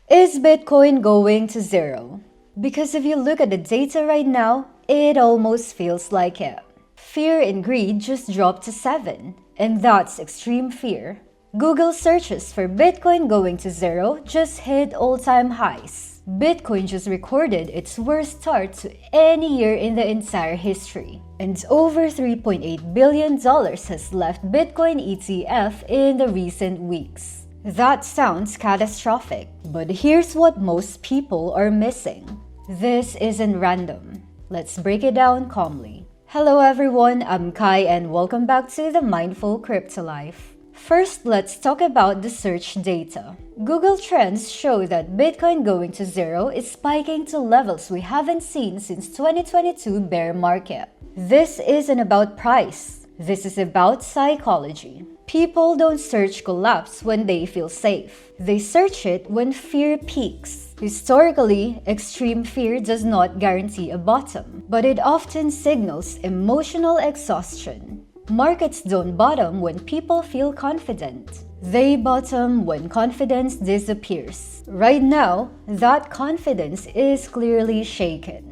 Is Bitcoin going to zero? Because if you look at the data right now, it almost feels like it. Fear and greed just dropped to 7, and that's extreme fear. Google searches for Bitcoin going to zero just hit all-time highs. Bitcoin just recorded its worst start to any year in the entire history. And over $3.8 billion has left Bitcoin ETF in the recent weeks. That sounds catastrophic, but here's what most people are missing. This isn't random. Let's break it down calmly. Hello everyone, I'm Kai and welcome back to the Mindful Crypto Life. First, let's talk about the search data. Google Trends show that Bitcoin going to zero is spiking to levels we haven't seen since 2022 bear market. This isn't about price. This is about psychology. People don't search collapse when they feel safe. They search it when fear peaks. Historically, extreme fear does not guarantee a bottom, but it often signals emotional exhaustion. Markets don't bottom when people feel confident. They bottom when confidence disappears. Right now, that confidence is clearly shaken.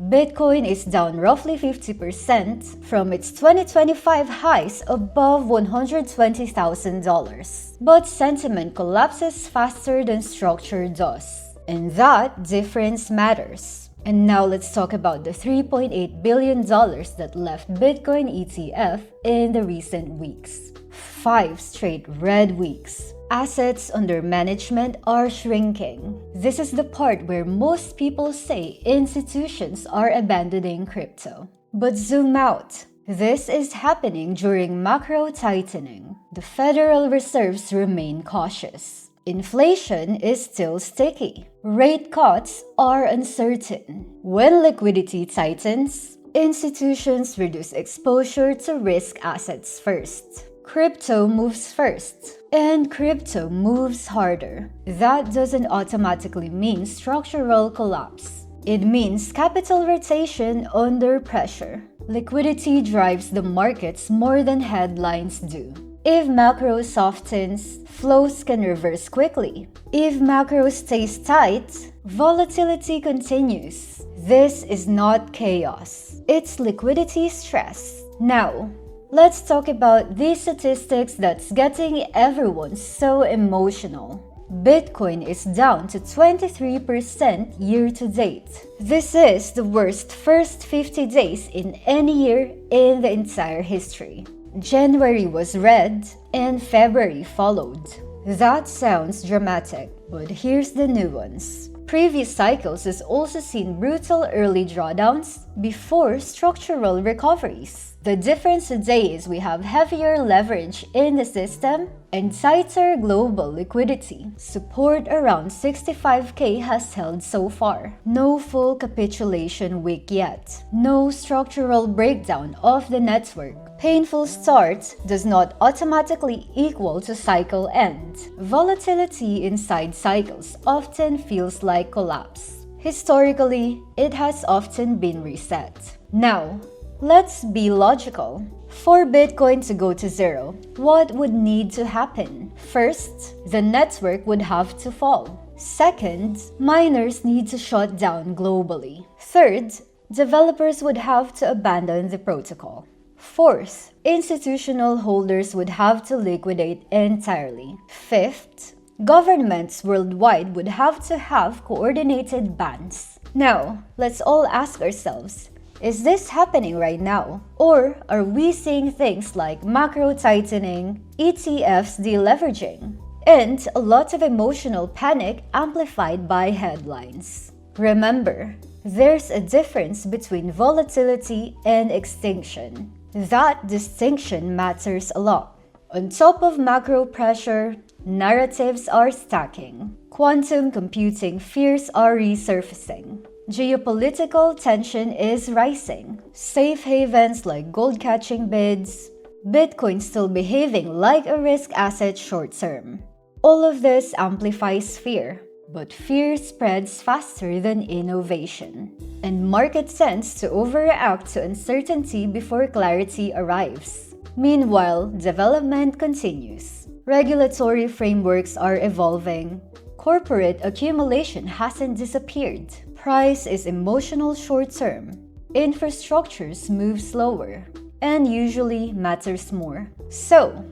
Bitcoin is down roughly 50% from its 2025 highs above $120,000. But sentiment collapses faster than structure does. And that difference matters. And now let's talk about the $3.8 billion that left Bitcoin ETF in the recent weeks. 5 straight red weeks. Assets under management are shrinking. This is the part where most people say institutions are abandoning crypto. But zoom out. This is happening during macro tightening. The Federal Reserves remain cautious. Inflation is still sticky. Rate cuts are uncertain. When liquidity tightens, institutions reduce exposure to risk assets first. Crypto moves first, and crypto moves harder. That doesn't automatically mean structural collapse. It means capital rotation under pressure. Liquidity drives the markets more than headlines do. If macro softens, flows can reverse quickly. If macro stays tight, volatility continues. This is not chaos. It's liquidity stress. Now, let's talk about these statistics that's getting everyone so emotional. Bitcoin is down to 23% year to date. This is the worst first 50 days in any year in the entire history. January was red and February followed. That sounds dramatic, but here's the nuance. Previous cycles has also seen brutal early drawdowns before structural recoveries. The difference today is we have heavier leverage in the system and tighter global liquidity. Support around 65K has held so far. No full capitulation week yet. No structural breakdown of the network. Painful start does not automatically equal to cycle end. Volatility inside cycles often feels like collapse. Historically, it has often been reset. Now, let's be logical. For Bitcoin to go to zero, what would need to happen? First, the network would have to fall. Second, miners need to shut down globally. Third, developers would have to abandon the protocol. Fourth, institutional holders would have to liquidate entirely. Fifth, governments worldwide would have to have coordinated bans. Now, let's all ask ourselves, is this happening right now? Or are we seeing things like macro tightening, ETFs deleveraging, and a lot of emotional panic amplified by headlines? Remember, there's a difference between volatility and extinction. That distinction matters a lot. On top of macro pressure, narratives are stacking. Quantum computing fears are resurfacing. Geopolitical tension is rising. Safe havens like gold catching bids. Bitcoin still behaving like a risk asset short term. All of this amplifies fear. But fear spreads faster than innovation, and markets tend to overreact to uncertainty before clarity arrives. Meanwhile, development continues. Regulatory frameworks are evolving, Corporate accumulation hasn't disappeared. Price is emotional short-term. Infrastructures move slower and usually matters more. So,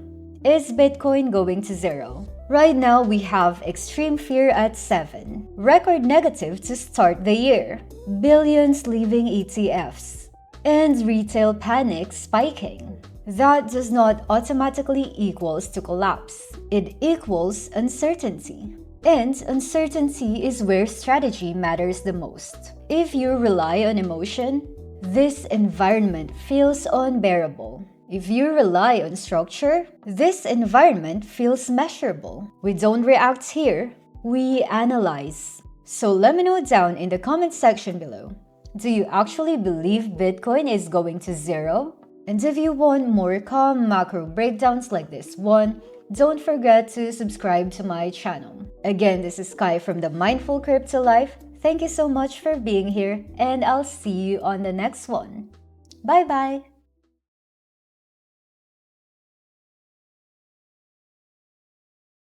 is Bitcoin going to zero? Right now, we have extreme fear at 7, record negative to start the year, billions leaving ETFs, and retail panic spiking. That does not automatically equals to collapse. It equals uncertainty. And uncertainty is where strategy matters the most. If you rely on emotion, this environment feels unbearable. If you rely on structure, this environment feels measurable. We don't react here, we analyze. So let me know down in the comment section below. Do you actually believe Bitcoin is going to zero? And if you want more calm macro breakdowns like this one, don't forget to subscribe to my channel. Again, this is Sky from the Mindful Crypto Life. Thank you so much for being here, and I'll see you on the next one. Bye bye!